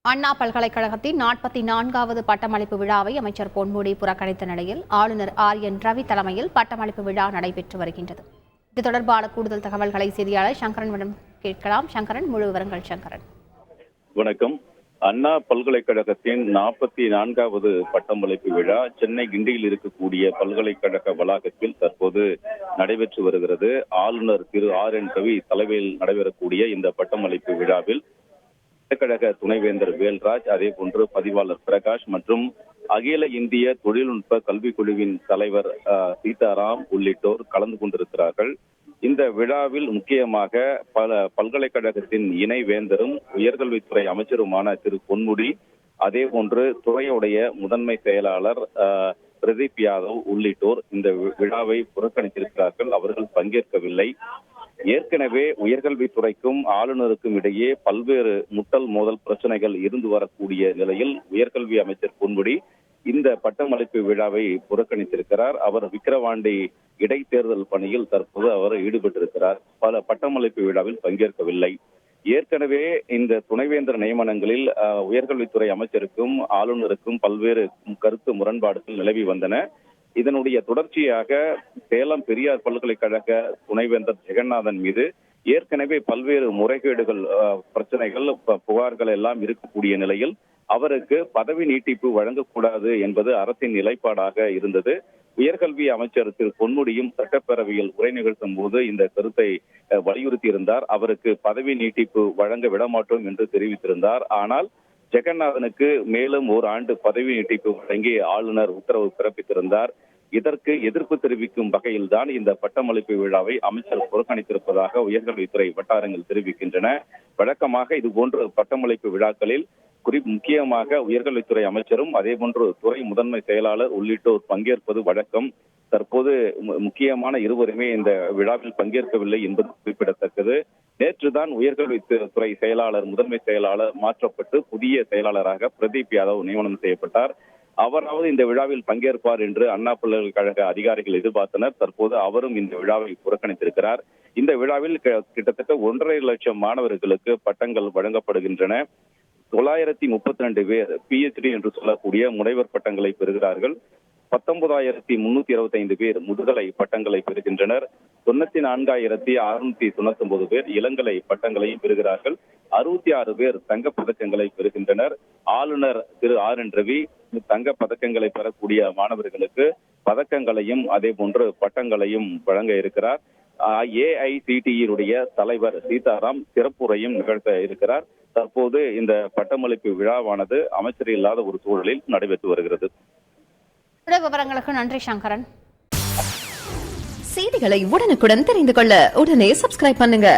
அண்ணா பல்கலைக்கழகத்தின் 44வது பட்டமளிப்பு விழாவை அமைச்சர் பொன்முடி புறக்கணித்த நிலையில் ஆளுநர் RN ரவி தலைமையில் பட்டமளிப்பு விழா நடைபெற்று வருகின்றது. இது தொடர்பான கூடுதல் தகவல்களை செய்தியாளர் சங்கரனிடம் கேட்கலாம். சங்கரன், முழு விவரங்கள். சங்கரன், வணக்கம். அண்ணா பல்கலைக்கழகத்தின் 44வது பட்டமளிப்பு விழா சென்னை கிண்டியில் இருக்கக்கூடிய பல்கலைக்கழக வளாகத்தில் தற்போது நடைபெற்று வருகிறது. ஆளுநர் திரு RN ரவி தலைமையில் நடைபெறக்கூடிய இந்த பட்டமளிப்பு விழாவில் பல்கலைக்கழக துணைவேந்தர் வேல்ராஜ், அதே போன்று பதிவாளர் பிரகாஷ் மற்றும் அகில இந்திய தொழில்நுட்ப கல்விக் குழுவின் தலைவர் சீதாராம் உள்ளிட்டோர் கலந்து கொண்டிருக்கிறார்கள். இந்த விழாவில் முக்கியமாக பல பல்கலைக்கழகத்தின் இணைவேந்தரும் உயர்கல்வித்துறை அமைச்சருமான திரு பொன்முடி, அதே போன்று துறையுடைய முதன்மை செயலாளர் பிரதீப் யாதவ் உள்ளிட்டோர் இந்த விழாவை புறக்கணித்திருக்கிறார்கள். அவர்கள் பங்கேற்கவில்லை. ஏற்கனவே உயர்கல்வித்துறைக்கும் ஆளுநருக்கும் இடையே பல்வேறு முட்டல் மோதல் பிரச்சனைகள் இருந்து வரக்கூடிய நிலையில் உயர்கல்வி அமைச்சர் பொன்முடி இந்த பட்டமளிப்பு விழாவை புறக்கணித்திருக்கிறார். அவர் விக்கிரவாண்டி இடைத்தேர்தல் பணியில் தற்போது அவர் ஈடுபட்டிருக்கிறார். பல பட்டமளிப்பு விழாவில் பங்கேற்கவில்லை. ஏற்கனவே இந்த துணைவேந்தர் நியமனங்களில் உயர்கல்வித்துறை அமைச்சருக்கும் ஆளுநருக்கும் பல்வேறு கருத்து முரண்பாடுகள் நிலவி வந்தன. இதனுடைய தொடர்ச்சியாக சேலம் பெரியார் பல்கலைக்கழக துணைவேந்தர் ஜெகநாதன் மீது ஏற்கனவே பல்வேறு முறைகேடுகள், பிரச்சனைகள், புகார்கள் எல்லாம் இருக்கக்கூடிய நிலையில் அவருக்கு பதவி நீட்டிப்பு வழங்கக்கூடாது என்பது அரசின் நிலைப்பாடாக இருந்தது. உயர்கல்வி அமைச்சர் திரு பொன்முடியும் சட்டப்பேரவையில் உரை நிகழ்த்தும் போது இந்த கருத்தை வலியுறுத்தியிருந்தார். அவருக்கு பதவி நீட்டிப்பு வழங்க விடமாட்டோம் என்று தெரிவித்திருந்தார். ஆனால் ஜெகநாதனுக்கு மேலும் ஒரு ஆண்டு பதவி நீட்டிப்பு வழங்கி ஆளுநர் உத்தரவு பிறப்பித்திருந்தார். இதற்கு எதிர்ப்பு தெரிவிக்கும் வகையில் தான் இந்த பட்டமளிப்பு விழாவை அமைச்சர் புறக்கணித்திருப்பதாக உயர்கல்வித்துறை வட்டாரங்கள் தெரிவிக்கின்றன. வழக்கமாக இதுபோன்ற பட்டமளிப்பு விழாக்களில் முக்கியமாக உயர்கல்வித்துறை அமைச்சரும் அதே போன்று துறை முதன்மை செயலாளர் உள்ளிட்டோர் பங்கேற்பது வழக்கம். தற்போது முக்கியமான இருவருமே இந்த விழாவில் பங்கேற்கவில்லை என்பது குறிப்பிடத்தக்கது. நேற்றுதான் உயர்கல்வித்துறை செயலாளர் முதன்மை செயலாளர் மாற்றப்பட்டு புதிய செயலாளராக பிரதீப் யாதவ் நியமனம் செய்யப்பட்டார். அவராவது இந்த விழாவில் பங்கேற்பார் என்று அண்ணா பல்கலைக்கழக அதிகாரிகள் எதிர்பார்த்தனர். தற்போது அவரும் இந்த விழாவை புறக்கணித்திருக்கிறார். இந்த விழாவில் கிட்டத்தட்ட 1.5 லட்சம் மாணவர்களுக்கு பட்டங்கள் வழங்கப்படுகின்றன. 932 பேர் PhD என்று சொல்லக்கூடிய முனைவர் பட்டங்களை பெறுகிறார்கள். 19,325 பேர் முதுகலை பட்டங்களை பெறுகின்றனர். 94,699 பேர் இளங்கலை பட்டங்களை பெறுகிறார்கள். 66 பேர் தங்க பதக்கங்களை பெறுகின்றனர். ஆளுநர் திரு RN ரவி தங்க பதக்கங்களை பெறக்கூடிய மாணவர்களுக்கு பதக்கங்களையும் அதே போன்று பட்டங்களையும் வழங்க இருக்கிறார். AICTE தலைவர் சீதாராம் சிறப்புரையும் நிகழ்த்த இருக்கிறார். தற்போது இந்த பட்டமளிப்பு விழாவானது அமைச்சர் இல்லாத ஒரு சூழலில் நடைபெற்று வருகிறது. விவரங்களுக்கு நன்றி சங்கரன். செய்திகளை உடனுக்குடன் தெரிந்து கொள்ள உடனே சப்ஸ்கிரைப் பண்ணுங்க.